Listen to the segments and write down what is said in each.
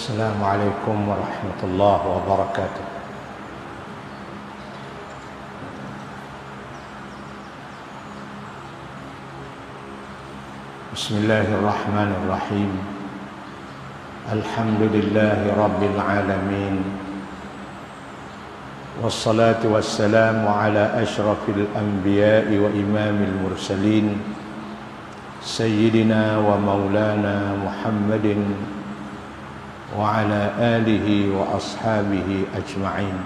Assalamualaikum warahmatullahi wabarakatuh. Bismillahirrahmanirrahim. Alhamdulillahi rabbil alamin. Wassalatu wassalamu ala ashrafil anbiya'i wa imamil mursalin, Sayyidina wa maulana Muhammadin wa ala alihi wa ashabihi ajma'in.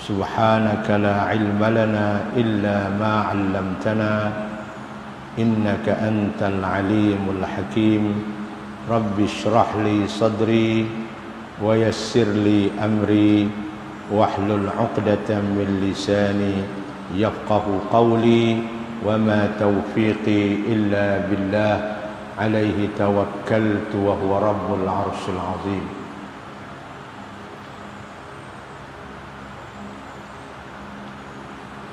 Subhanaka la ilma lana illa ma 'allamtana innaka antal alimul hakim. Rabbi shrah li sadri wa yassir li amri wahlul 'uqdatam min lisani yafqahu qawli wa ma taufiqi illa billah alaihi tawakkaltu wa huwa rabbul arsyil azim.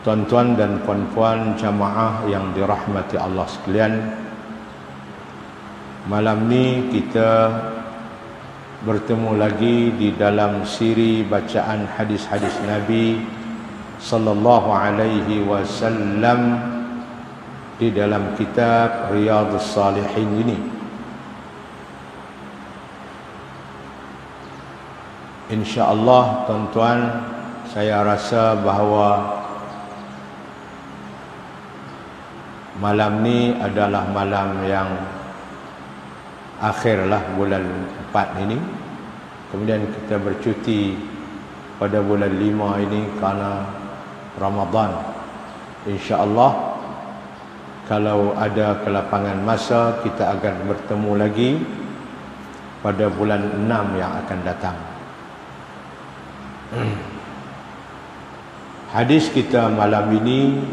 Tuan-tuan dan puan-puan jamaah yang dirahmati Allah sekalian, malam ni kita bertemu lagi di dalam siri bacaan hadis-hadis Nabi sallallahu alaihi wasallam di dalam kitab Riyadhus Salihin ini. InsyaAllah tuan-tuan, saya rasa bahawa malam ni adalah malam yang akhirlah bulan 4 ini. Kemudian kita bercuti pada bulan 5 ini kerana Ramadan. InsyaAllah kalau ada kelapangan masa, kita akan bertemu lagi pada bulan 6 yang akan datang. Hadis kita malam ini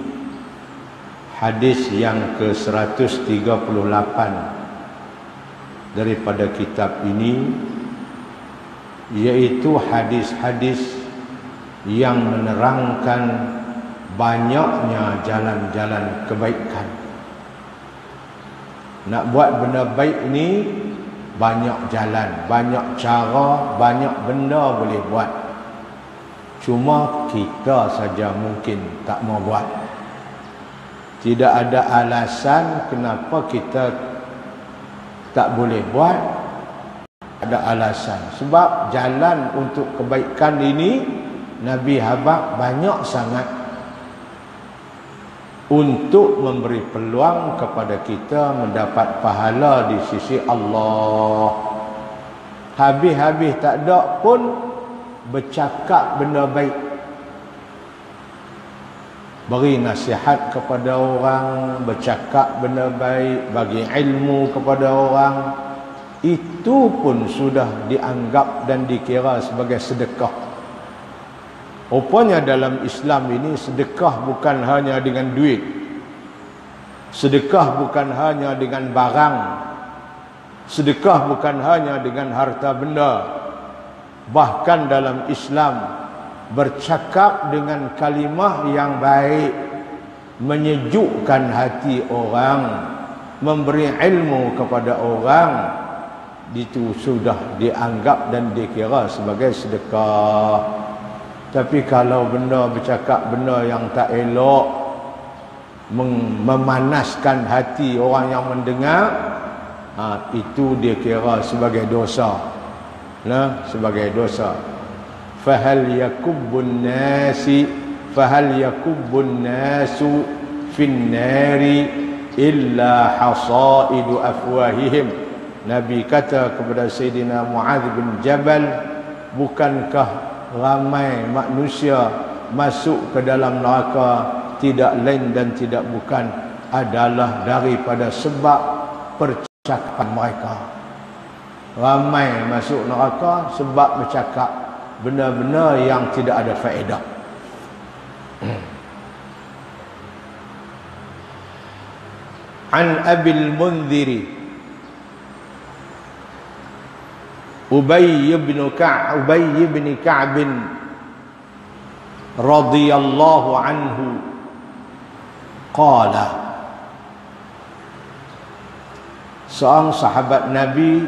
hadis yang ke-138 daripada kitab ini, iaitu hadis-hadis yang menerangkan banyaknya jalan-jalan kebaikan. Nak buat benda baik ni banyak jalan, banyak cara, banyak benda boleh buat. Cuma kita saja mungkin tak mau buat. Tidak ada alasan kenapa kita tak boleh buat. Ada alasan. Sebab jalan untuk kebaikan ini Nabi habaq banyak sangat untuk memberi peluang kepada kita mendapat pahala di sisi Allah. Habis-habis tak ada pun bercakap benda baik, beri nasihat kepada orang, bercakap benda baik, bagi ilmu kepada orang, itu pun sudah dianggap dan dikira sebagai sedekah. Rupanya dalam Islam ini sedekah bukan hanya dengan duit, sedekah bukan hanya dengan barang, sedekah bukan hanya dengan harta benda. Bahkan dalam Islam, bercakap dengan kalimah yang baik, menyejukkan hati orang, memberi ilmu kepada orang, itu sudah dianggap dan dikira sebagai sedekah. Tapi kalau benda bercakap benda yang tak elok, memanaskan hati orang yang mendengar, itu dia kira sebagai dosa. Sebagai dosa. Fahal yakubbun nasu fin nari illa hasaidu afwahihim. Nabi kata kepada Sayyidina Muadz bin Jabal, bukankah ramai manusia masuk ke dalam neraka tidak lain dan tidak bukan adalah daripada sebab percakapan mereka. Ramai masuk neraka sebab bercakap benda-benda yang tidak ada faedah. An Abil Mundhiri Ubay bin Ka'b radhiyallahu anhu qala, seorang sahabat Nabi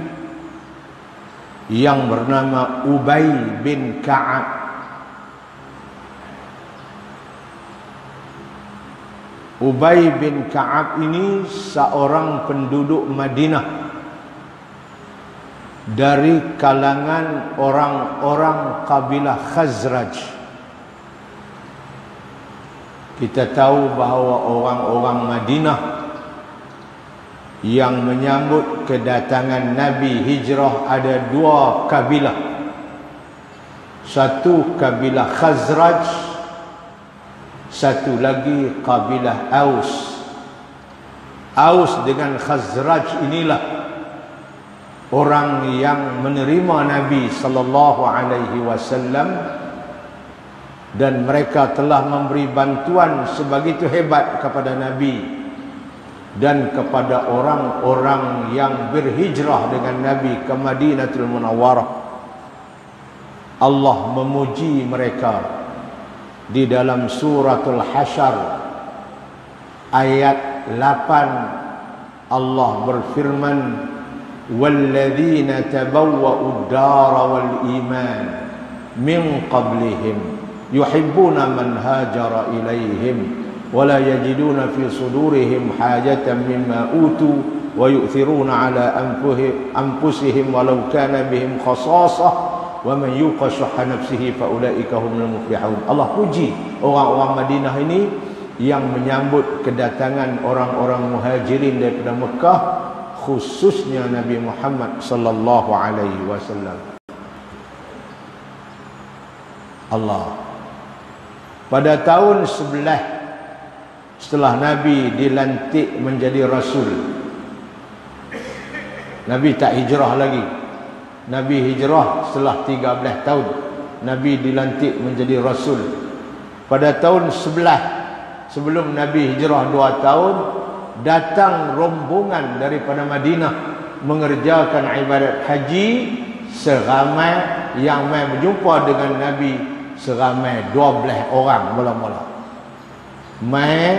yang bernama Ubay bin Ka'ab. Ubay bin Ka'ab ini seorang penduduk Madinah dari kalangan orang-orang kabilah Khazraj. Kita tahu bahawa orang-orang Madinah yang menyambut kedatangan Nabi hijrah ada dua kabilah. Satu kabilah Khazraj, satu lagi kabilah Aus. Aus dengan Khazraj inilah orang yang menerima Nabi sallallahu alaihi wasallam, dan mereka telah memberi bantuan sebegitu hebat kepada Nabi dan kepada orang-orang yang berhijrah dengan Nabi ke Madinatul Munawwarah. Allah memuji mereka di dalam suratul Hasyr ayat 8. Allah berfirman, walladzina tabawwa'ud dara wal iman min qablihim yuhibbuna man hajara ilaihim wala yajiduna fi sudurihim hajatan mimma utu wa yu'thiruna ala anfusihim walau kana bihim khasasah wa man yuqa syuhha nafsihi fa ulaika humul muflihun. Allah puji orang-orang Madinah ini yang menyambut kedatangan orang-orang muhajirin daripada Mekah, khususnya Nabi Muhammad sallallahu alaihi wasallam. Allah pada tahun 11 setelah Nabi dilantik menjadi Rasul, Nabi tak hijrah lagi. Nabi hijrah setelah 13 tahun. Nabi dilantik menjadi Rasul. Pada tahun 11 sebelum Nabi hijrah 2 tahun, datang rombongan daripada Madinah mengerjakan ibadat haji seramai yang mai berjumpa dengan Nabi seramai 12 orang mula-mula. Mai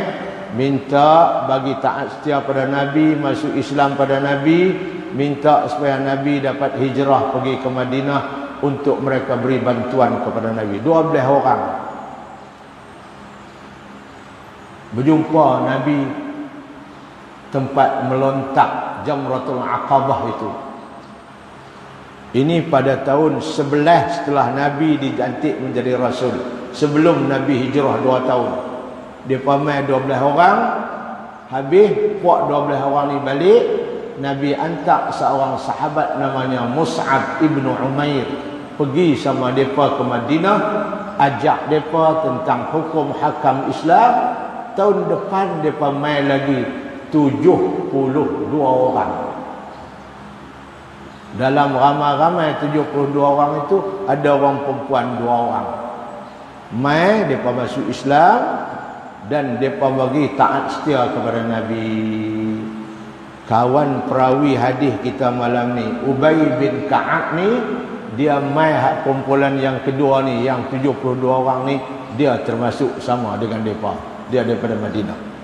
minta bagi taat setia pada Nabi, masuk Islam pada Nabi, minta supaya Nabi dapat hijrah pergi ke Madinah untuk mereka beri bantuan kepada Nabi. 12 orang berjumpa Nabi tempat melontak Jamratul Aqabah itu. Ini pada tahun 11 setelah Nabi dilantik menjadi Rasul, sebelum Nabi hijrah 2 tahun. Dia pamai 12 orang, habis puak 12 orang ni balik, Nabi hantar seorang sahabat namanya Mus'ab ibnu Umair pergi sama mereka ke Madinah, ajak mereka tentang hukum hakam Islam. Tahun depan mereka mai lagi 72 orang. Dalam ramai-ramai 72 orang itu ada orang perempuan 2 orang. Mai mereka masuk Islam dan mereka bagi taat setia kepada Nabi. Kawan perawi hadis kita malam ni, Ubay bin Ka'ab ni, dia mai hak kumpulan yang kedua ni, yang 72 orang ni, dia termasuk sama dengan mereka. Dia daripada Madinah.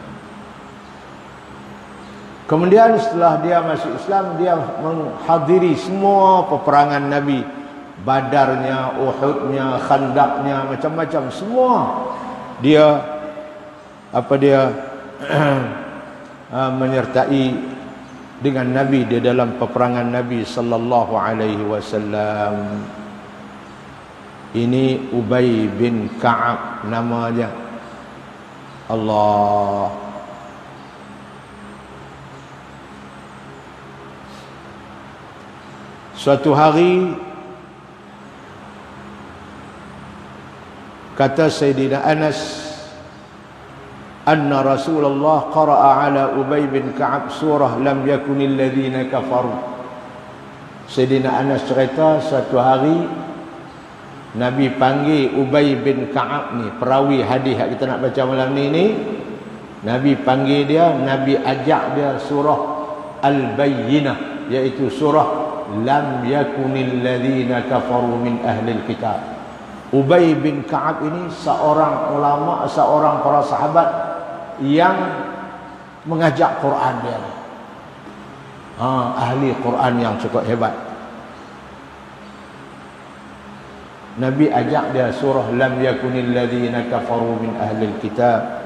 Kemudian setelah dia masuk Islam, dia menghadiri semua peperangan Nabi. Badarnya, Uhudnya, Khandaqnya, macam-macam semua. Dia menyertai dengan Nabi di dalam peperangan Nabi sallallahu alaihi wasallam. Ini Ubay bin Ka'ab namanya. Allah. Suatu hari kata Sayyidina Anas, anna Rasulullah qara'a ala Ubay bin Ka'ab surah lam yakunil ladzina kafaru. Sayyidina Anas cerita suatu hari Nabi panggil Ubay bin Ka'ab ni, perawi hadis yang kita nak baca malam ni, Nabi panggil dia, Nabi ajak dia surah Al-Bayyinah, iaitu surah lam yakunil ladzina kafaru min ahlil kitab. Ubay bin Ka'ab ini seorang ulama, seorang para sahabat yang mengajak Quran dia. Ahli Quran yang cukup hebat. Nabi ajak dia surah lam yakunil ladzina kafaru min ahlil kitab.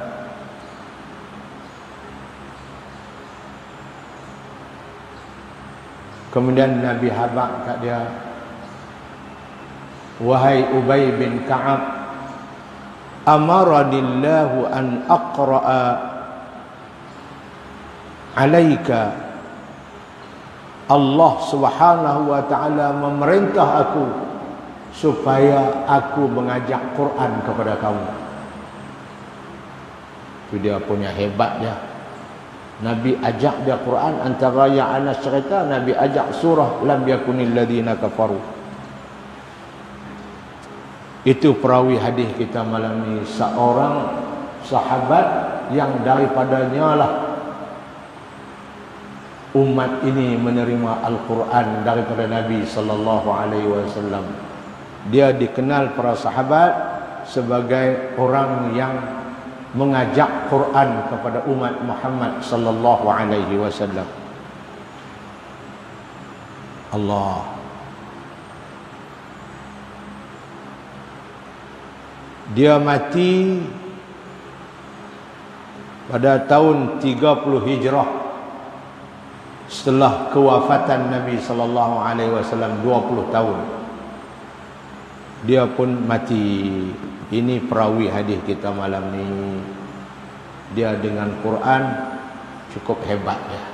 Kemudian Nabi habaq kat dia, wahai Ubay bin Ka'ab, amaranillahu an aqra'a alaika, Allah Subhanahu wa taala memerintah aku supaya aku mengajak Quran kepada kamu. Itu dia punya hebat dia. Nabi ajak dia Quran, antara yang Anas cerita, Nabi ajak surah lam yakunil ladzina kafaru. Itu perawi hadis kita malam ni, seorang sahabat yang daripadanya lah umat ini menerima Al-Quran daripada Nabi sallallahu alaihi wasallam. Dia dikenal para sahabat sebagai orang yang mengajak Quran kepada umat Muhammad sallallahu alaihi wasallam. Allah. Dia mati pada tahun 30 Hijrah, setelah kewafatan Nabi sallallahu alaihi wasallam 20 tahun. Dia pun mati. Ini perawi hadis kita malam ni. Dia dengan Quran cukup hebat ya.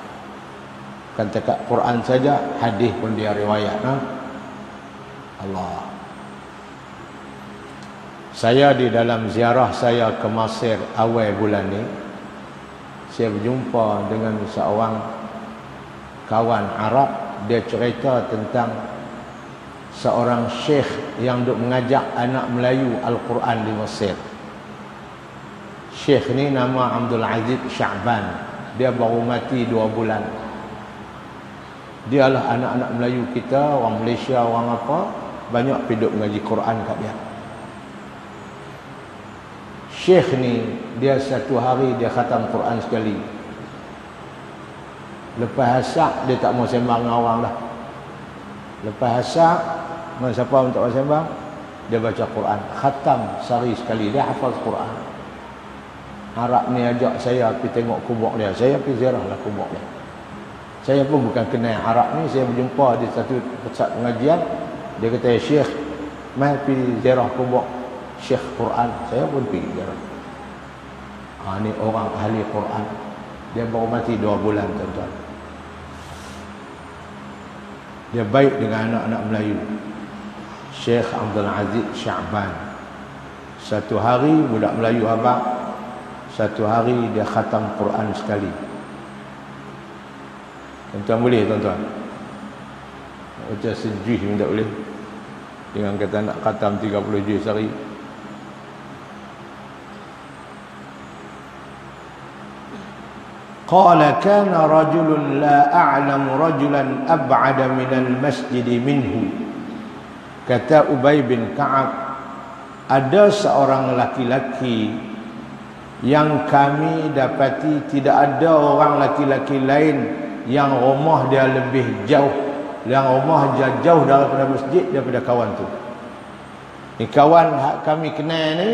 Bukan cakap Quran saja, hadis pun dia riwayat. Allah. Saya di dalam ziarah saya ke Mesir awal bulan ni, saya berjumpa dengan seorang kawan Arab. Dia cerita tentang seorang syekh yang duk mengajak anak Melayu Al-Quran di Mesir. Syekh ni nama Abdul Aziz Sya'ban. Dia baru mati 2 bulan. Dialah anak-anak Melayu kita, orang Malaysia, orang apa, banyak pergi duk mengaji Quran kat dia. Syekh ni, dia satu hari dia khatam Quran sekali. Lepas asar, dia tak mau sembang dengan orang dah. Lepas asar, siapa pun tak mau sembang, dia baca Quran. Khatam sehari sekali, dia hafal Quran. Arab ni ajak saya pergi tengok kubur dia. Saya pergi ziarah lah kubur dia. Saya pun bukan kenal Arab ni. Saya berjumpa di satu pusat pengajian. Dia kata, Syekh, mai pergi ziarah kubur Syekh Quran. Saya pun pergi ziarah. Ni orang ahli Quran. Dia baru mati 2 bulan, tuan-tuan. Dia baik dengan anak-anak Melayu. Syekh Abdul Aziz Sya'ban. Satu hari budak Melayu habaq, satu hari dia khatam Quran sekali. Tuan-tuan boleh, tuan-tuan? Baca sejuih pun tak boleh. Dengan kata nak khatam 30 juz sehari. Qala kana rajulun la a'lamu rajulan ab'ada minal masjid minhu. Kata Ubay bin Ka'ab, ada seorang laki-laki yang kami dapati tidak ada orang laki-laki lain yang rumah dia lebih jauh, yang rumah dia jauh daripada masjid daripada kawan tu. Ni kawan kami kenal ni,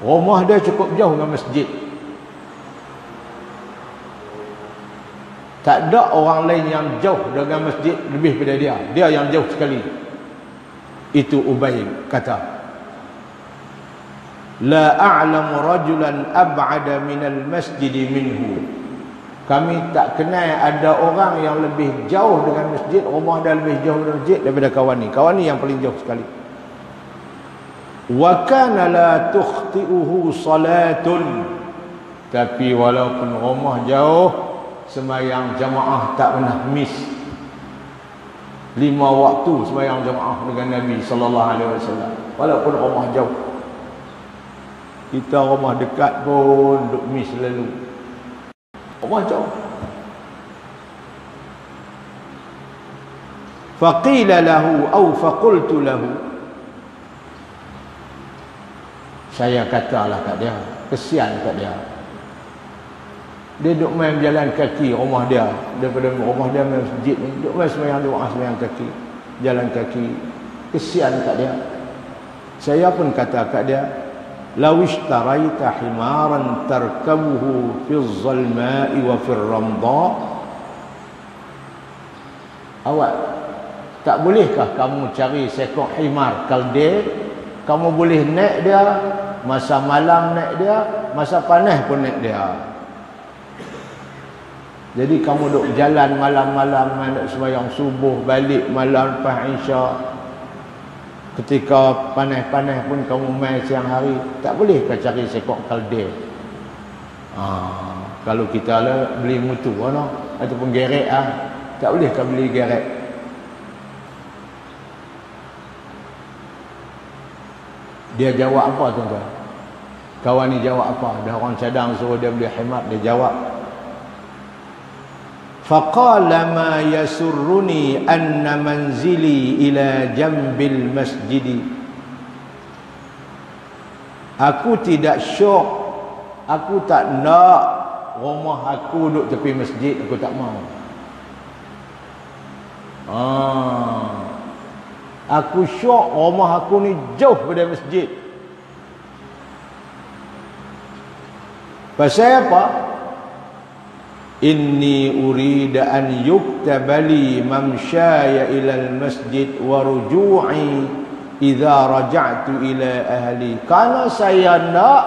rumah dia cukup jauh dengan masjid. Tak ada orang lain yang jauh dengan masjid lebih daripada dia. Dia yang jauh sekali. Itu Ubay kata, la a'lamu rajulan ab'ada minal masjid minhu. Kami tak kenal ada orang yang lebih jauh dengan masjid, rumah dia lebih jauh dengan masjid daripada kawan ni. Kawan ni yang paling jauh sekali. Wa kana la tukhti'uhu salatun. Tapi walaupun rumah jauh, sembahyang jamaah tak pernah miss. 5 waktu sembahyang jamaah dengan Nabi sallallahu alaihi wasallam. Walaupun rumah jauh. Kita rumah dekat pun duk miss lalu. Rumah jauh. Faqila lahu aw faqultu lahu. Saya katalah kat dia, kesian kat dia. Dia duk main jalan kaki rumah dia, daripada rumah dia main masjid ni, duk main sembahyang doa sembahyang kaki, jalan kaki. Kesian kat dia. Saya pun kata kat dia, "Law ishtaraita himaran tarkabuhu fi zalma'i wa fi ramdha." Awak tak bolehkah kamu cari seekor himar kalde, kamu boleh naik dia masa malam, naik dia masa panas pun naik dia. Jadi kamu duk jalan malam-malam, nak sembahyang subuh, balik malam lepas Isyak. Ketika panas-panas pun kamu main siang hari, tak boleh kau cari seekor kalde. Kalau kita lah beli mutu ataupun gerek tak boleh kau beli gerek. Dia jawab apa tuan-tuan? Kawan ni jawab apa? Dah orang cadang suruh dia beli himar, dia jawab, "Faqala ma yasurruni anna manzili ila jambil masjidi." Aku tidak syok, aku tak nak rumah aku duduk tepi masjid, aku tak mau. Aku syok rumah aku ni jauh daripada masjid. Pasal apa? Inni urida an yuktabali mamsyaya ilal masjid wa ruju'i idza raja'tu ila ahli. Karena saya nak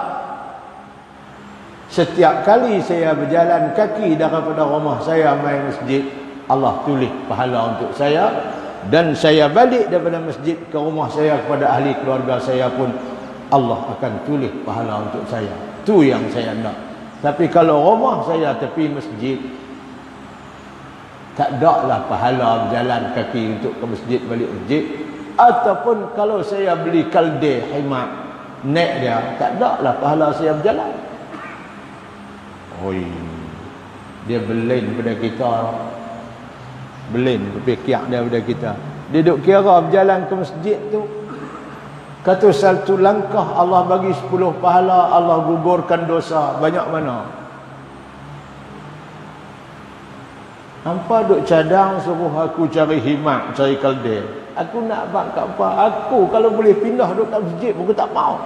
setiap kali saya berjalan kaki daripada rumah saya mai masjid, Allah tulis pahala untuk saya, dan saya balik daripada masjid ke rumah saya kepada ahli keluarga saya pun Allah akan tulis pahala untuk saya. Tu yang saya nak. Tapi kalau rumah saya tepi masjid, tak ada lah pahala berjalan kaki untuk ke masjid, balik masjid. Ataupun kalau saya beli kalde himar, naik dia, tak ada lah pahala saya berjalan. Oi, dia belin pada kita, belin berfikir daripada kita. Dia duk kira berjalan ke masjid tu, kata satu langkah Allah bagi 10 pahala, Allah gugurkan dosa. Banyak mana? Hampa duk cadang suruh aku cari himar, cari kalde. Aku nak buat kat apa? Aku kalau boleh pindah duduk kat masjid, aku tak mau.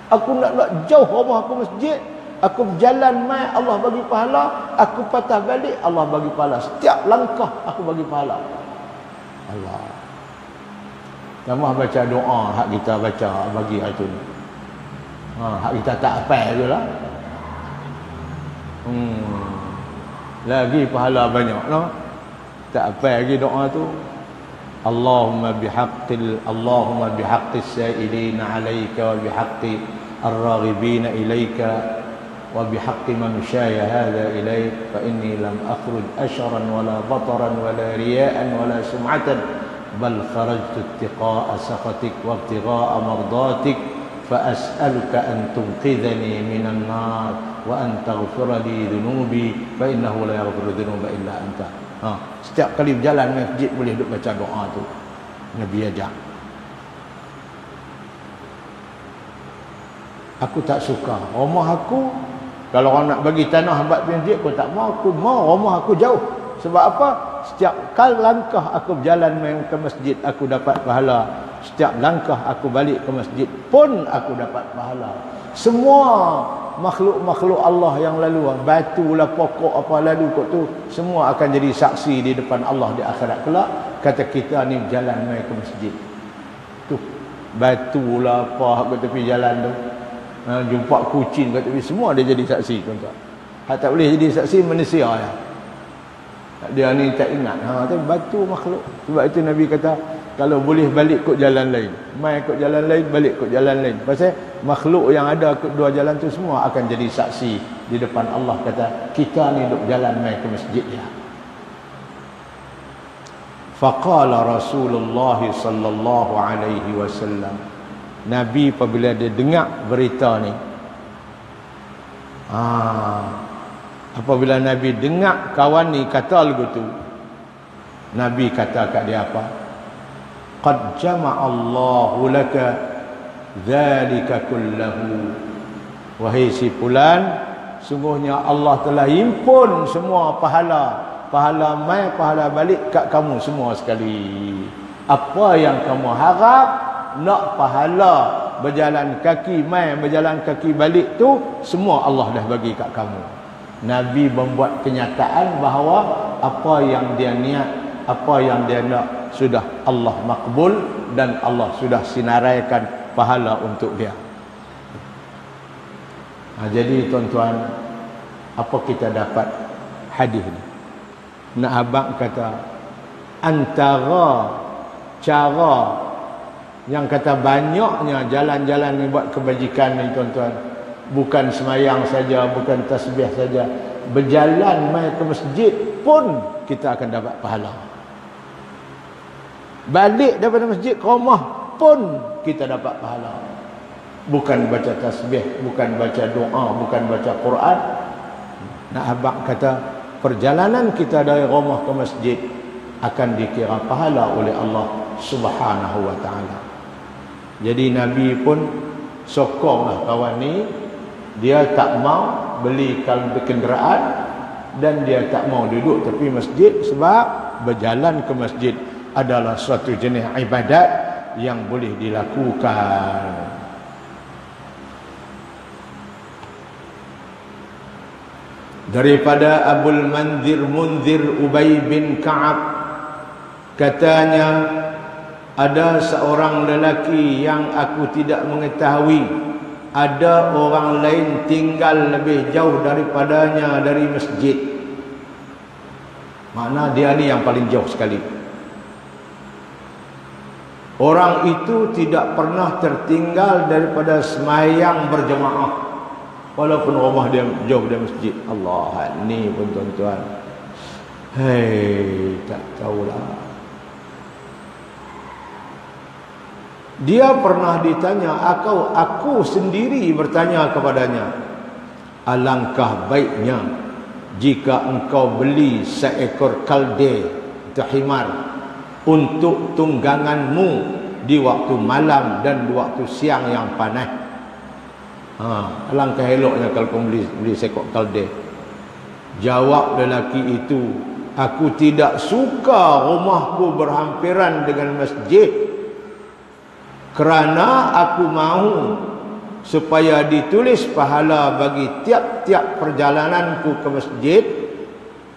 Aku nak jauh rumah aku masjid. Aku berjalan mai, Allah bagi pahala. Aku patah balik, Allah bagi pahala. Setiap langkah aku bagi pahala. Allah. Tambah baca doa hak kita baca bagi hari tu. Hak kita tak hafal je lah. Lagi pahala banyak no. Tak hafal lagi doa tu. Allahumma bihaqqis sa'ilina 'alaika wa bihaqqi ar-raghibina ilaika wa bihaqqi man syaya hadha ilaik fa inni lam akhruj ashran wala bataran wala riya'an wala sum'atan bal kharajtu ittiqa'a sakhatik wa ibtigha'a mardatik fa as'aluka an tunqidhani minan nar wa an taghfira li dhunubi fa innahu la yaghfiru dhunuba illa anta. Setiap kali berjalan masjid boleh duk baca doa tu. Nabi ajak. Aku tak suka rumah aku, kalau orang nak bagi tanah buat masjid, aku tak mau. Aku mau rumah aku jauh. Sebab apa? Setiap kali langkah aku berjalan ke masjid, aku dapat pahala. Setiap langkah aku balik ke masjid pun aku dapat pahala. Semua makhluk-makhluk Allah yang lalu, batu lah, pokok apa lalu kot tu, semua akan jadi saksi di depan Allah di akhirat kelak. Kata kita ni berjalan mai ke masjid. Tu batu lah apa kat tepi jalan tu. Jumpa kucing kat tepi, semua dia jadi saksi tuan-tuan. Tak boleh jadi saksi manusia ya. Dia ni tak ingat. Tapi batu makhluk. Sebab itu Nabi kata, kalau boleh balik kot jalan lain. Mai kot jalan lain, balik kot jalan lain. Pasal makhluk yang ada kot dua jalan tu semua akan jadi saksi di depan Allah. Kata, kita ni duk jalan mai ke masjid ya. Faqala Rasulullah sallallahu alaihi wasallam. Nabi apabila dia dengar berita ni, apabila Nabi dengar kawan ni kata lagu tu, Nabi kata kat dia apa? Qad jama'a Allahu laka dzalika kullahu. Wahai si fulan, sungguhnya Allah telah himpun semua pahala. Pahala mai, pahala balik kat kamu semua sekali. Apa yang kamu harap, nak pahala berjalan kaki mai, berjalan kaki balik tu semua Allah dah bagi kat kamu. Nabi membuat kenyataan bahawa apa yang dia niat, apa yang dia nak sudah Allah makbul dan Allah sudah sinaraikan pahala untuk dia. Jadi tuan-tuan, apa kita dapat hadis ni? Nak abang kata antara cara yang kata banyaknya jalan-jalan ni buat kebajikan ni tuan-tuan, bukan semayang saja, bukan tasbih saja, berjalan mai ke masjid pun kita akan dapat pahala. Balik daripada masjid ke rumah pun kita dapat pahala. Bukan baca tasbih, bukan baca doa, bukan baca Quran. Nak abang kata perjalanan kita dari rumah ke masjid akan dikira pahala oleh Allah Subhanahu wa taala. Jadi Nabi pun sokonglah kawan ni, dia tak mau beli kenderaan dan dia tak mau duduk tepi masjid sebab berjalan ke masjid adalah suatu jenis ibadat yang boleh dilakukan. Daripada Abul Munzir Ubay bin Ka'ab, katanya ada seorang lelaki yang aku tidak mengetahui ada orang lain tinggal lebih jauh daripadanya dari masjid. Mana dia ni yang paling jauh sekali. Orang itu tidak pernah tertinggal daripada semayang berjemaah walaupun rumah dia jauh dari masjid. Allah, ni pun tuan-tuan, hei, tak tahulah. Dia pernah ditanya, aku sendiri bertanya kepadanya, alangkah baiknya jika engkau beli seekor kalde atau himar untuk tungganganmu di waktu malam dan di waktu siang yang panas. Alangkah eloknya kalau kau beli seekor kalde. Jawab lelaki itu, aku tidak suka rumahku berhampiran dengan masjid, kerana aku mahu supaya ditulis pahala bagi tiap-tiap perjalananku ke masjid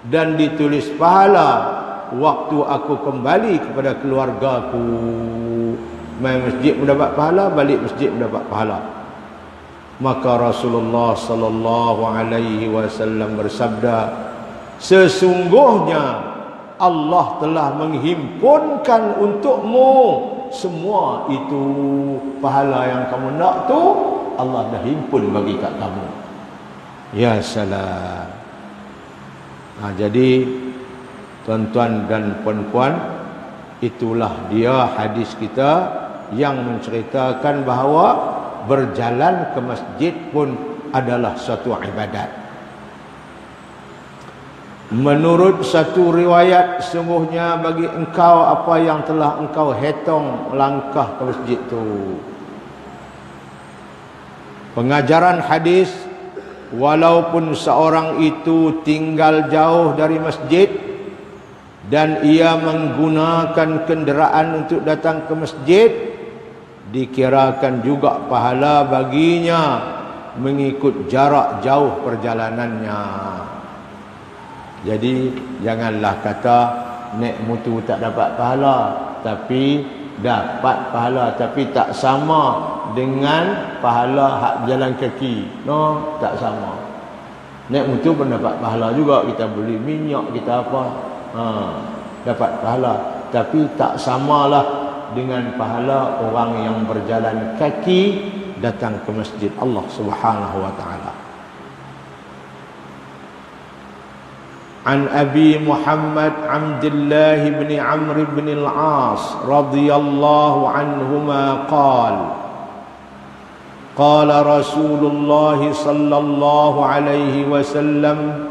dan ditulis pahala waktu aku kembali kepada keluargaku. Main masjid mendapat pahala, balik masjid mendapat pahala. Maka Rasulullah sallallahu alaihi wasallam bersabda, sesungguhnya Allah telah menghimpunkan untukmu semua itu pahala yang kamu nak tu, Allah dah himpun bagi kat kamu. Ya salam. Jadi tuan-tuan dan puan-puan, itulah dia hadis kita yang menceritakan bahawa berjalan ke masjid pun adalah suatu ibadat. Menurut satu riwayat, sungguhnya bagi engkau apa yang telah engkau hitung langkah ke masjid tu. Pengajaran hadis, walaupun seorang itu tinggal jauh dari masjid dan ia menggunakan kenderaan untuk datang ke masjid, dikirakan juga pahala baginya mengikut jarak jauh perjalanannya. Jadi janganlah kata naik motor tak dapat pahala, tapi dapat pahala, tapi tak sama dengan pahala hak jalan kaki. No, tak sama. Naik motor pun dapat pahala juga, kita beli minyak, kita apa, dapat pahala, tapi tak samalah dengan pahala orang yang berjalan kaki datang ke masjid Allah Subhanahu wa taala. An Abi Muhammad Abdullah bin Amr bin al-As radhiyallahu anhuma qala qala Rasulullah sallallahu alaihi wasallam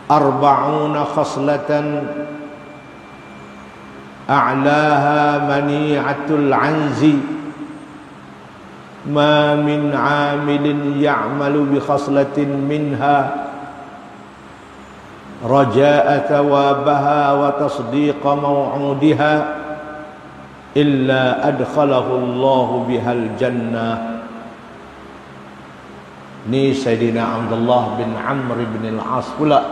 arba'una khaslatan a'laha mani'atul anzi ma min 'amilin ya'malu bi khaslatin minha raja'a thawabaha wa tasdiqa maw'udiha illa adkhalahu Allahu bihal jannah. Ni Sayyidina Abdullah bin Amr bin al-As pula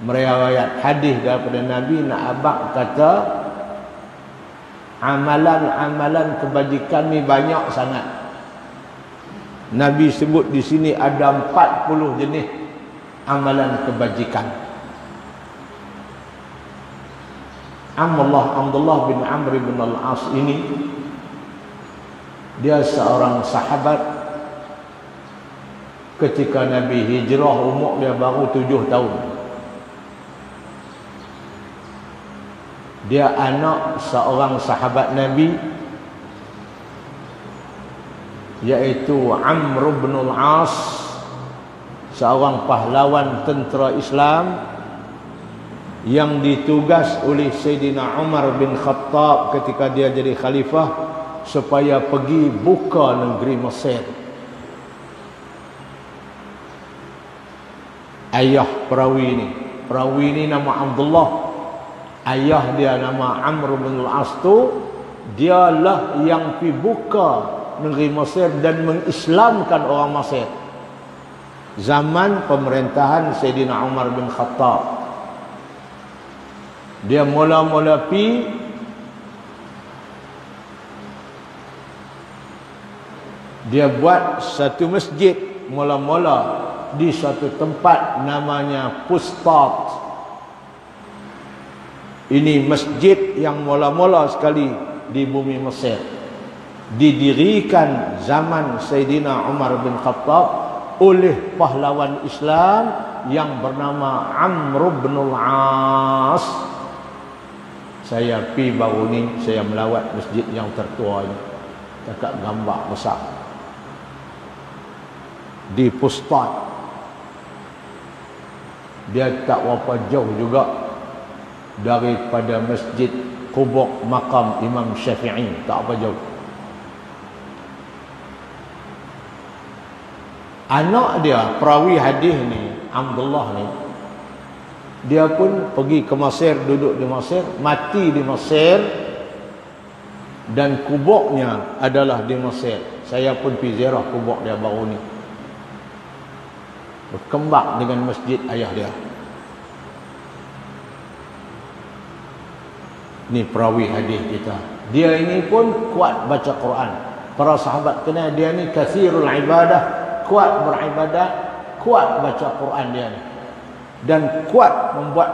meriwayat hadis daripada Nabi. Nak abang kata amalan-amalan kebajikan ni banyak sangat. Nabi sebut di sini ada 40 jenis amalan kebajikan. Abdullah bin Amr bin al-As ini dia seorang sahabat. Ketika Nabi hijrah, umur dia baru 7 tahun. Dia anak seorang sahabat Nabi, yaitu Amr bin al-As, seorang pahlawan tentera Islam yang ditugas oleh Sayyidina Umar bin Khattab ketika dia jadi khalifah supaya pergi buka negeri Mesir. Ayah perawi ini nama Abdullah. Ayah dia nama Amr bin al-As tu, dialah yang pergi buka negeri Mesir dan mengislamkan orang Mesir zaman pemerintahan Sayyidina Umar bin Khattab. Dia mula-mula pergi dia buat satu masjid mula-mula di suatu tempat namanya Fustat. Ini masjid yang mula-mula sekali di bumi Mesir, didirikan zaman Sayyidina Umar bin Khattab oleh pahlawan Islam yang bernama Amr bin al-As. Saya pergi baru ni, saya melawat masjid yang tertua ini. Dekat gambar besar di Fustat. Dia tak berapa jauh juga daripada masjid kubur makam Imam Syafi'i, tak apa jauh. Anak dia perawi hadis ni, Abdullah ni, dia pun pergi ke Mesir, duduk di Mesir, mati di Mesir, dan kuburnya adalah di Mesir. Saya pun pergi ziarah kubur dia baru ni. Berkembang dengan masjid ayah dia. Ni perawi hadis kita. Dia ini pun kuat baca Quran. Para sahabat kenal dia ni kathirul ibadah, kuat beribadat, kuat baca Quran dia ni, dan kuat membuat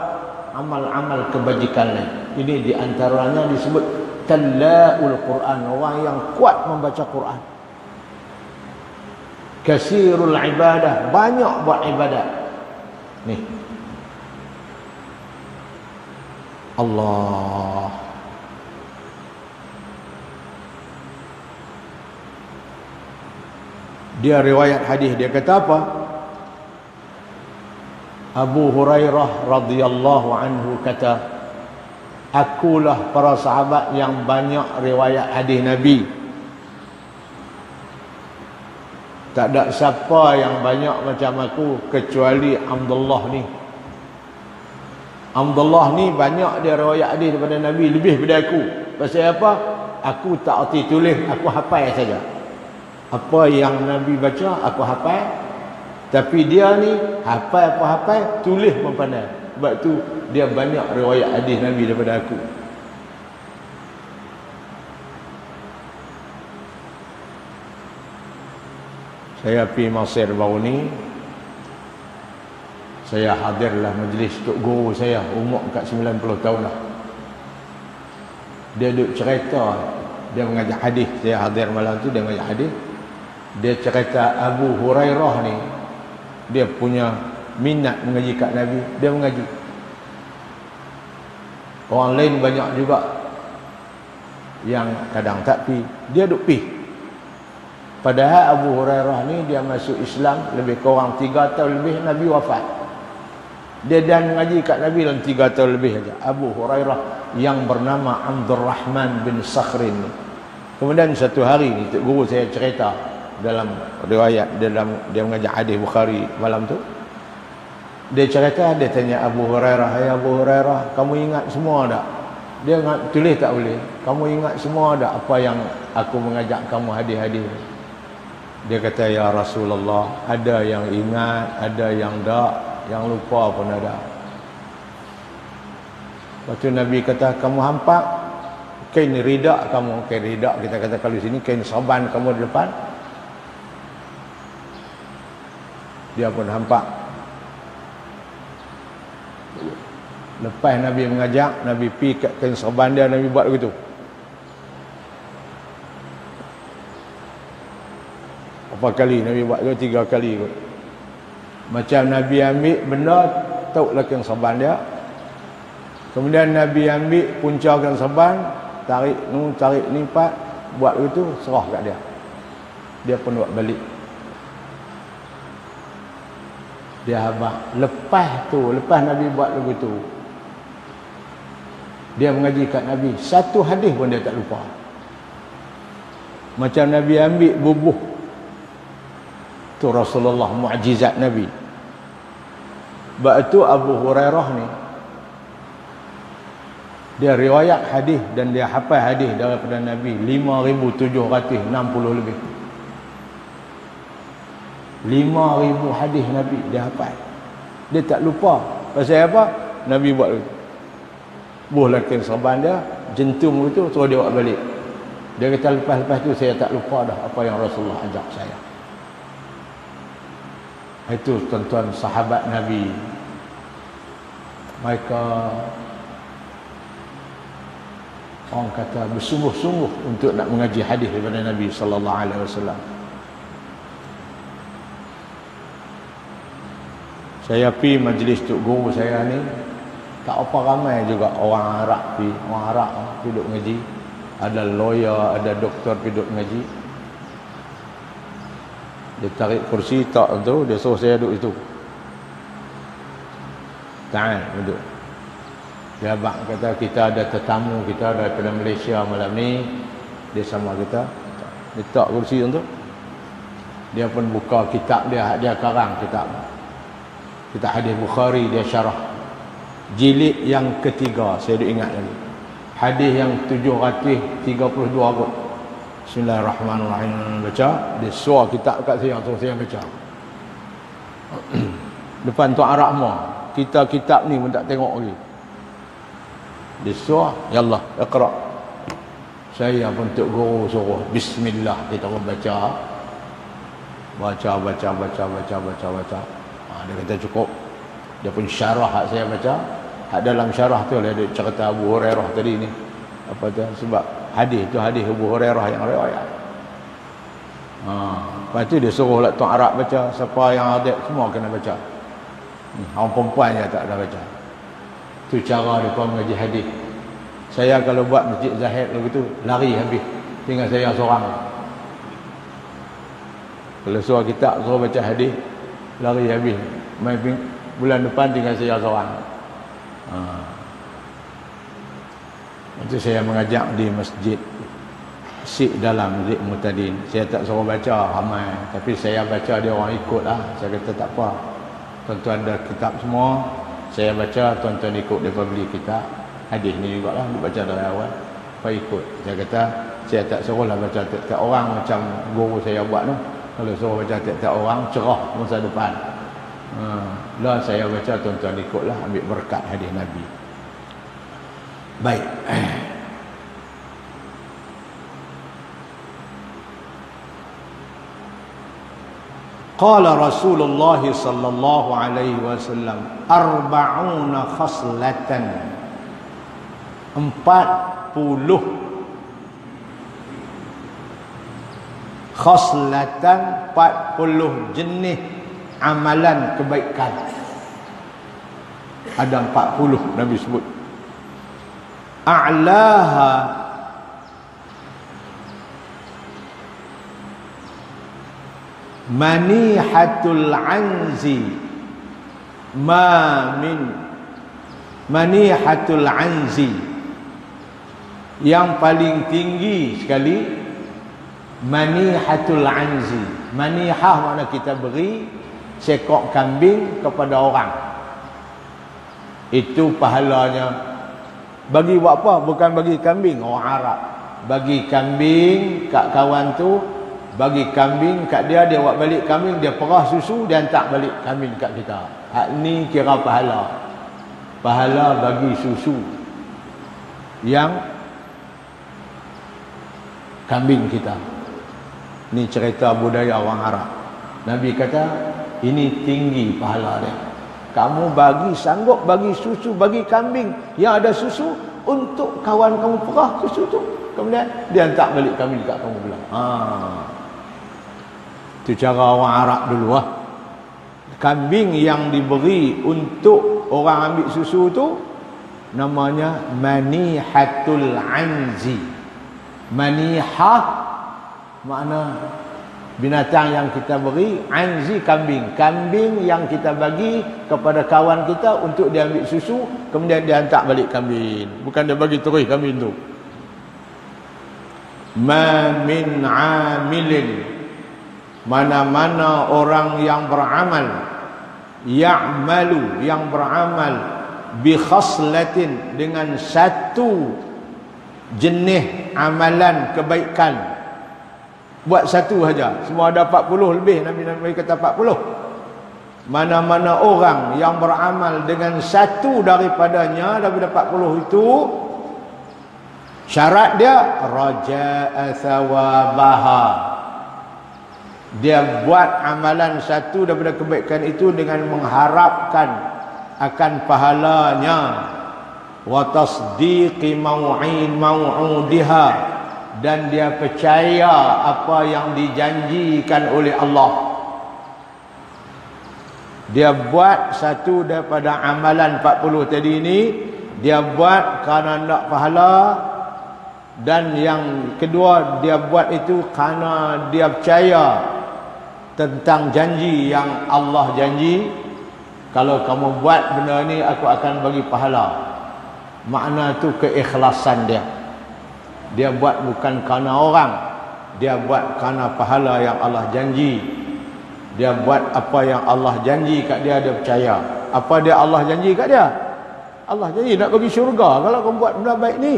amal-amal kebajikan lain. Ini di antaranya disebut talaul Quran, orang yang kuat membaca Quran. Kasirul ibadah, banyak buat ibadat. Ni Allah. Dia riwayat hadis, dia kata apa? Abu Hurairah radhiyallahu anhu kata, akulah para sahabat yang banyak riwayat hadis Nabi. Tak ada siapa yang banyak macam aku kecuali Abdullah ni. Abdullah ni banyak dia riwayat hadis daripada Nabi, lebih daripada aku. Pasal apa? Aku tak erti tulis, aku hafal saja. Apa yang Nabi baca aku hafal. Tapi dia ni hafal apa hafal, tulis pun pandai. Sebab tu dia banyak riwayat hadis Nabi daripada aku. Saya pergi Mesir baru ni, saya hadirlah majlis tok guru saya, umur kat 90 tahun lah. Dia duduk cerita, dia mengajar hadis. Saya hadir malam tu, dia mengajar hadis. Dia cerita Abu Hurairah ni, dia punya minat mengaji kat Nabi, dia mengaji. Orang lain banyak juga yang kadang tak pi, dia duk pi. Padahal Abu Hurairah ni dia masuk Islam lebih kurang 3 tahun lebih Nabi wafat. Dia dan mengaji kat Nabi dalam 3 tahun lebih saja. Abu Hurairah yang bernama Abdurrahman bin Sakhrin ni. Kemudian satu hari ni tok guru saya cerita dalam riwayat, dalam dia mengajar hadis Bukhari malam tu. Dia cerita, dia tanya Abu Hurairah, "Hai Abu Hurairah, kamu ingat semua tak?" Dia tulis tak boleh. "Kamu ingat semua tak apa yang aku mengajak kamu hadir-hadir?" Dia kata, "Ya Rasulullah, ada yang ingat, ada yang tak, yang lupa pun ada." Lepas tu Nabi kata, "Kamu hampak kain ridak kamu." Kain ridak kita kata kalau sini kain saban kamu di depan. Dia pun hampak. Lepas Nabi mengajak, Nabi pi kat kain serban dia, Nabi buat begitu. Berapa kali Nabi buat tu? 3 kali kot. Macam Nabi ambil benda, tauklah kain serban dia. Kemudian Nabi ambil punca kain serban, tarik ni empat, buat begitu, serah kat dia. Dia pun buat balik. Dia habaq. Lepas Nabi buat begitu, dia mengaji kat Nabi, satu hadis pun dia tak lupa. Macam Nabi ambil bubuh tu Rasulullah, mukjizat Nabi. Sebab itu Abu Hurairah ni, dia riwayat hadis dan dia hafal hadis daripada Nabi 5,760 lebih. 5,000 hadis Nabi dia hafal. Dia tak lupa. Pasal apa? Nabi buat begitu. Buhlah kain serban dia, jentum begitu, terus dia buat balik. Dia kata lepas tu saya tak lupa dah apa yang Rasulullah ajak saya. Itu tuan-tuan sahabat Nabi. Mereka orang kata bersungguh-sungguh untuk nak mengaji hadis daripada Nabi sallallahu alaihi wasallam. Saya pi majlis tok guru saya ni, tak apa ramai juga orang Arab duduk ngaji. Ada lawyer, ada doktor duduk ngaji. Dia tarik kursi tak tu, dia suruh saya duduk itu. Ta'al duduk. Dia abang kata kita ada tetamu kita daripada Malaysia malam ni. Dia sama kita. Dia tak kursi tu. Dia pun buka kitab dia karang kitab. Kitab hadis Bukhari dia syarah. Jilid yang ketiga, saya dah ingat lagi. Hadis yang 732 kot. Bismillahirrahmanirrahim. Baca, dia suar kitab kat saya, terus saya baca. Depan Tuan Rahmah, kita kitab ni pun tak tengok lagi. Dia suar, ya Allah, iqra. Saya pun tok guru suruh bismillah, kita pun baca. Baca. Dia kata cukup. Dia pun syarah hak saya baca. Hak dalam syarah tu lah dia cerita Abu Hurairah tadi ni. Apa tu? Sebab hadis tu hadis Abu Hurairah yang riwayat. Lepas tu dia suruh lah Tuan Arab baca. Siapa yang ada semua kena baca. Orang perempuan je tak ada baca. Tu cara dia mengaji hadis. Saya kalau buat masjid Zahid begitu, lari habis. Tinggal saya seorang. Kalau suruh kitab, suruh baca hadis, lari habis. Bulan depan tinggal saya seorang. Itu saya mengajak di masjid dalam Masjid Mu'tadin. Saya tak suruh baca ramai, tapi saya baca dia orang ikut lah. Saya kata tak apa, tuan-tuan ada kitab semua, saya baca, tuan-tuan ikut, mereka beli kitab hadis ni jugalah, baca dari awal, apa ikut. Saya kata saya tak suruh lah baca tiap-tiap orang macam guru saya buat tu. Kalau suruh baca tiap-tiap orang, cerah masa depan. Lah saya baca, tuan-tuan ikutlah, ambil berkat hadis Nabi. Baik. Qala Rasulullah sallallahu alaihi wasallam 40 khaslatan, 40 khaslatan, 40 jenis amalan kebaikan. Ada 40 Nabi sebut. A'laha manihatul anzi, ma min manihatul anzi, yang paling tinggi sekali manihatul anzi. Manihah makna kita beri sekok kambing kepada orang. Itu pahalanya. Bagi buat apa? Bukan bagi kambing orang Arab. Bagi kambing kat kawan tu, bagi kambing kat dia, dia buat balik kambing, dia perah susu, dia hantar balik kambing kat kita. Hak ni kira pahala. Pahala bagi susu yang kambing kita. Ni cerita budaya orang Arab. Nabi kata ini tinggi pahala dia. Kamu bagi, sanggup bagi susu, bagi kambing yang ada susu untuk kawan kamu perah susu tu, kemudian dia hantar balik kambing dekat kamu pula. Itu cara orang Arab dulu lah. Kambing yang diberi untuk orang ambil susu tu namanya manihatul anzi. Manihah makna binatang yang kita beri, anzi kambing. Kambing yang kita bagi kepada kawan kita untuk dia ambil susu, kemudian dia hantar balik kambing. Bukan dia bagi terus kambing tu. Ma min amilin, mana-mana orang yang beramal, ya'malu, yang beramal, bi khaslatin, dengan satu jenis amalan kebaikan. Buat satu saja. Semua ada 40 lebih. Nabi kata 40. Mana-mana orang yang beramal dengan satu daripadanya, daripada 40 itu, syarat dia raja'a thawabaha. Dia buat amalan satu daripada kebaikan itu dengan mengharapkan akan pahalanya. Wa tasdiqi mau'udiha, dan dia percaya apa yang dijanjikan oleh Allah. Dia buat satu daripada amalan 40 tadi ini, dia buat kerana nak pahala, dan yang kedua dia buat itu kerana dia percaya tentang janji yang Allah janji. Kalau kamu buat benda ni, aku akan bagi pahala. Makna tu keikhlasan dia. Dia buat bukan kerana orang, dia buat kerana pahala yang Allah janji. Dia buat apa yang Allah janji kat dia, dia percaya. Apa dia Allah janji kat dia? Allah janji nak bagi syurga kalau kamu buat benda baik ni.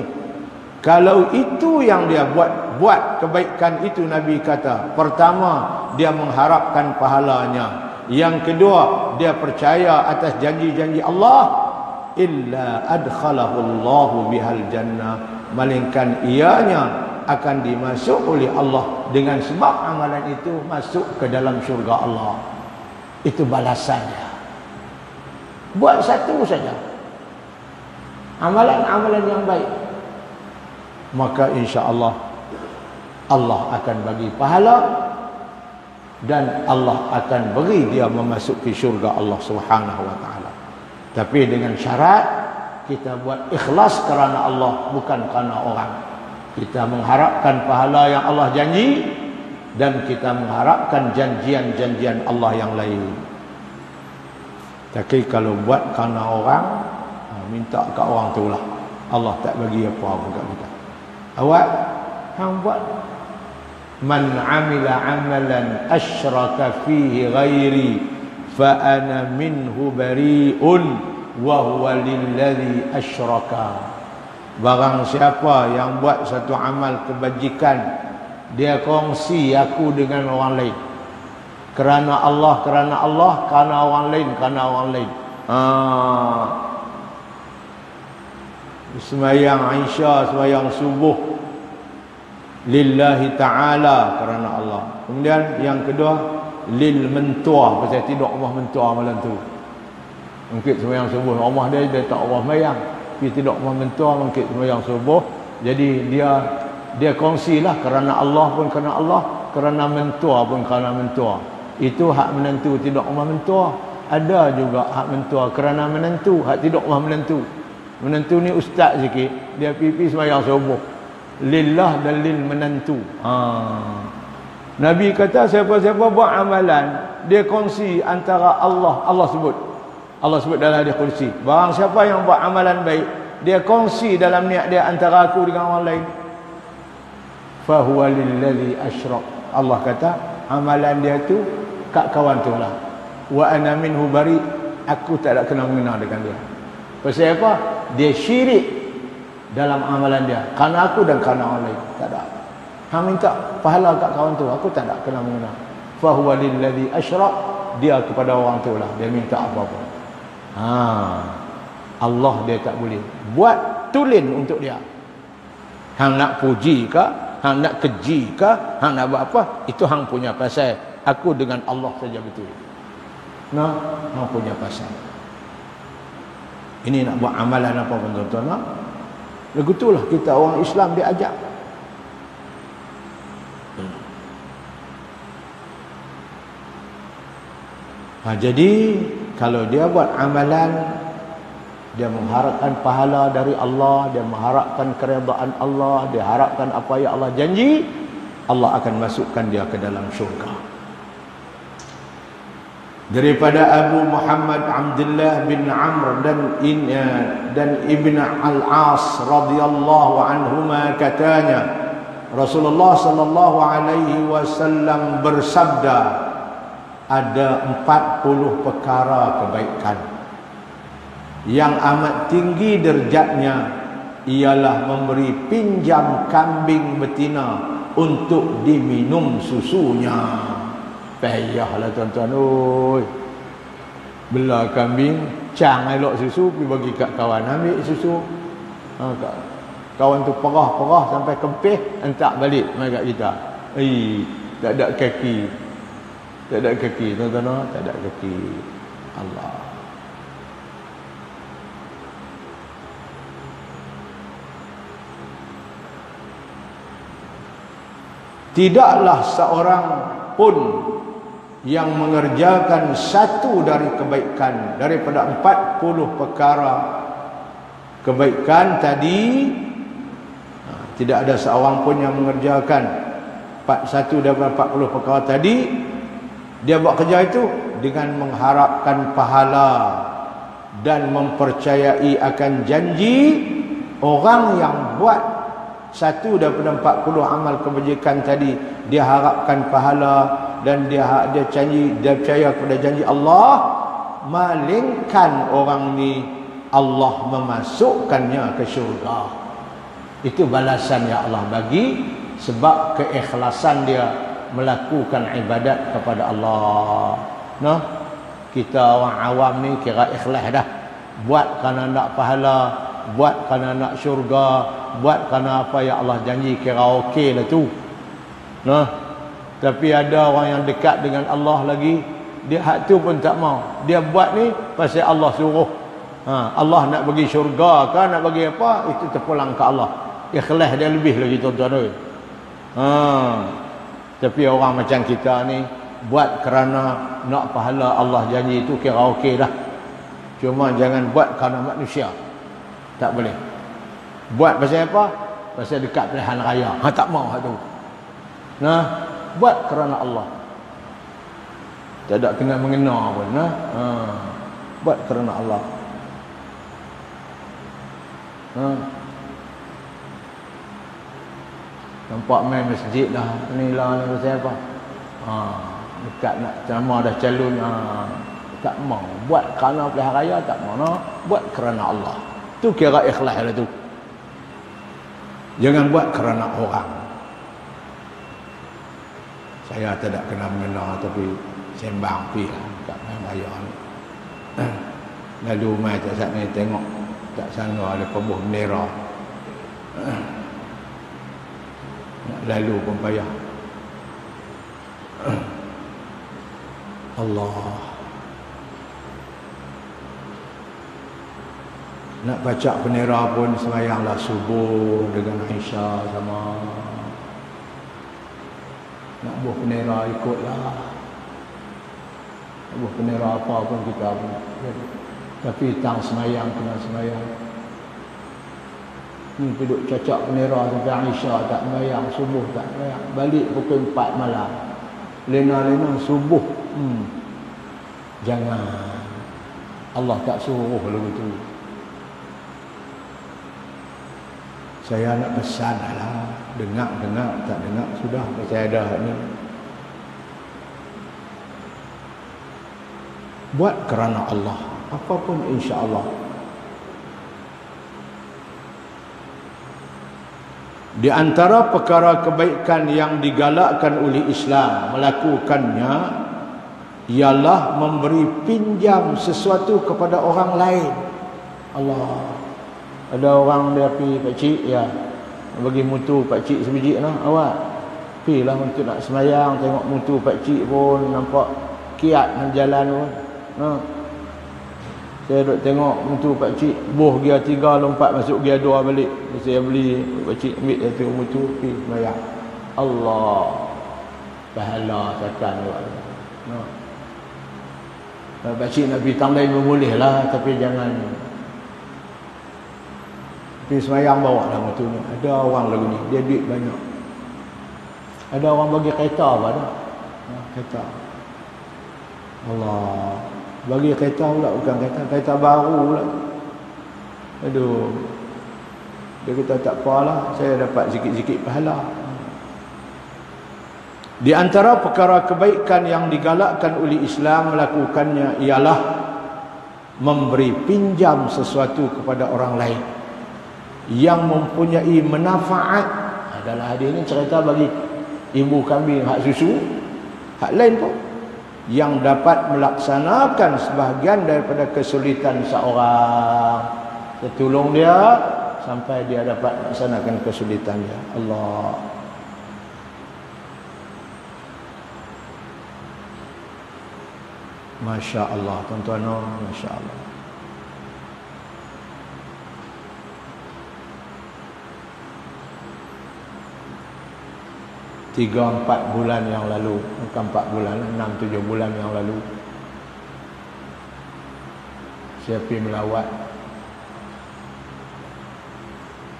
Kalau itu yang dia buat kebaikan itu, Nabi kata, pertama dia mengharapkan pahalanya. Yang kedua, dia percaya atas janji-janji Allah. Illa adkhalahu Allahu bihal jannah, malingkan ianya akan dimasuk oleh Allah dengan sebab amalan itu masuk ke dalam syurga Allah. Itu balasannya. Buat satu saja amalan-amalan yang baik, maka insya-Allah Allah akan bagi pahala, dan Allah akan beri dia memasuki syurga Allah Subhanahu wa taala. Tapi dengan syarat kita buat ikhlas kerana Allah, bukan kerana orang. Kita mengharapkan pahala yang Allah janji, dan kita mengharapkan janjian-janjian Allah yang lain. Tapi kalau buat kerana orang, minta kat orang tu lah, Allah tak bagi apa-apa kat kita. Awak hang buat, man amila amalan asyraka fihi ghairi fa ana minhu bari'un wa huwa lilladzi asyraka. Barang siapa yang buat satu amal kebajikan, dia kongsi aku dengan orang lain, kerana Allah, kerana Allah, kerana orang lain, kerana orang lain. Sembahyang Aisyah, sembahyang subuh lillahi ta'ala, kerana Allah. Kemudian yang kedua, lil mentua, pasal tidur rumah mentua malam tu. Mungkin sembahyang subuh rumah dia tak Allah sembahyang, dia tidur rumah mentua, mungkin sembahyang subuh. Jadi dia kongsilah, kerana Allah pun kerana Allah, kerana mentua pun kerana mentua. Itu hak menentu tidur rumah mentua. Ada juga hak mentua kerana menentu, hak tidur rumah menentu. Menentu ni ustaz sikit, dia pipi sembahyang subuh lillah dan lil menentu. Nabi kata siapa-siapa buat amalan, dia kongsi antara Allah sebut dalam hadis qudsi, barang siapa yang buat amalan baik, dia kongsi dalam niat dia antara aku dengan orang lain, fa huwa lilladzi asyrak. Allah kata amalan dia tu kat kawan tu lah. Wa ana minhu bari, aku tak ada kena mengena dengan dia. Pasal apa? Dia syirik dalam amalan dia. Kerana aku dan kerana orang lain. Tak ada. Hang minta pahala kat kawan tu, aku tak nak kena mengenal. Fa huwa lilladzi asyrak, dia kepada orang tu lah dia minta apa-apa. Allah dia tak boleh buat tulen untuk dia. Hang nak puji ke, hang nak keji ke, hang nak buat apa, itu hang punya pasal. Aku dengan Allah saja betul. Nah, hang punya pasal. Ini nak buat amalan apa pun tuan-tuan, nah? Begitulah kita orang Islam diajak. Jadi kalau dia buat amalan, dia mengharapkan pahala dari Allah, dia mengharapkan keredaan Allah, dia harapkan apa yang Allah janji, Allah akan masukkan dia ke dalam syurga. Daripada Abu Muhammad Abdullah bin Amr dan Ibn Al-As radhiyallahu anhuma katanya, Rasulullah sallallahu alaihi wasallam bersabda, ada 40 perkara kebaikan yang amat tinggi derajatnya, ialah memberi pinjam kambing betina untuk diminum susunya. Payahlah tuan-tuan, oi. Bela kambing, cang elok susu, pergi bagi kat kawan, ambil susu. Kawan tu perah-perah sampai kempih, hentak balik mai kat kita. Tak ada kaki. Tak ada kaki, tuan-tuan, tak ada kaki. Allah. Tidaklah seorang pun yang mengerjakan satu dari kebaikan daripada 40 perkara kebaikan tadi, tidak ada seorang pun yang mengerjakan satu daripada 40 perkara tadi, dia buat kerja itu dengan mengharapkan pahala dan mempercayai akan janji. Orang yang buat satu daripada 40 amal kebajikan tadi, dia harapkan pahala dan dia percaya kepada janji Allah, malingkan orang ni Allah memasukkannya ke syurga. Itu balasan yang Allah bagi sebab keikhlasan dia melakukan ibadat kepada Allah. Nah, kita orang awam ni kira ikhlas dah. Buat kerana nak pahala, buat kerana nak syurga, buat kerana apa yang Allah janji, kira okey lah tu. Nah, tapi ada orang yang dekat dengan Allah lagi, dia hak tu pun tak mau. Dia buat ni pasal Allah suruh. Allah nak bagi syurga ke, nak bagi apa, itu terpulang ke Allah. Ikhlas dia lebih lagi tuan-tuan. Tapi orang macam kita ni buat kerana nak pahala Allah janji, itu kira okey dah. Cuma jangan buat kerana manusia. Tak boleh. Buat pasal apa? Pasal dekat pilihan raya. Tak mau hak tu. Nah, buat kerana Allah. Tak ada kena mengena pun. Buat kerana Allah. Nampak main masjid dah. Ni lah ni pasal apa? Dekat nak ceramah dah calon. Tak mau. Buat kerana pilihan raya tak mau. Buat kerana Allah. Tu kira ikhlas lah tu. Jangan buat kerana orang. Saya tidak kena mengenal, tapi sembang pergi lah kat raya ni. Lalu mai tak saat ni tengok tak sana ada pembuh bendera. Nak lalu pun payah. Allah. Nak baca bendera pun semayanglah subuh dengan Aisyah sama. Nak buah bendera ikutlah. Nak buah bendera apa pun kita pun. Tapi tang semayang kena semayang. Ni duduk cacak bendera sampai Aisyah tak semayang, subuh tak semayang. Balik pukul 4 malam. Lena-lena subuh. Jangan. Allah tak suruh lalu tu. Saya nak pesan lah. Dengar, tak dengar sudah. Saya ada ni. Buat kerana Allah. Apapun insya-Allah. Di antara perkara kebaikan yang digalakkan oleh Islam melakukannya ialah memberi pinjam sesuatu kepada orang lain. Allah. Ada orang dia pergi, pak cik, ya, bagi mutu pak cik sebiji noh, awak pergilah untuk nak semayang, tengok mutu pak cik pun nampak kiat dengan jalan pun. Noh. Saya duk tengok mutu pak cik boh gia 3 lompat masuk gia 2 balik. Saya beli pak cik ambil satu mutu pergi semayang. Allah. Pahala takkan awak. Noh. Pak cik nak pergi tang lain boleh lah, tapi jangan pergi semayang bawa lah mutu ni. Ada orang lagu ni, dia duit banyak. Ada orang bagi kereta apa dah? Kereta. Allah. Bagi kereta pula, bukan kereta baru pula. Aduh. Dia kata tak apalah, saya dapat sikit-sikit pahala. Di antara perkara kebaikan yang digalakkan oleh Islam melakukannya ialah memberi pinjam sesuatu kepada orang lain yang mempunyai manfaat. Dalam hadis ini cerita bagi ibu kambing hak susu, hak lain pun yang dapat melaksanakan sebahagian daripada kesulitan seorang. Kita tolong dia sampai dia dapat melaksanakan kesulitan dia. Allah. Masya Allah, tuan-tuan, Masya Allah. Tiga, 4 bulan yang lalu, bukan 4 bulan, 6-7 bulan yang lalu, saya pergi melawat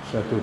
satu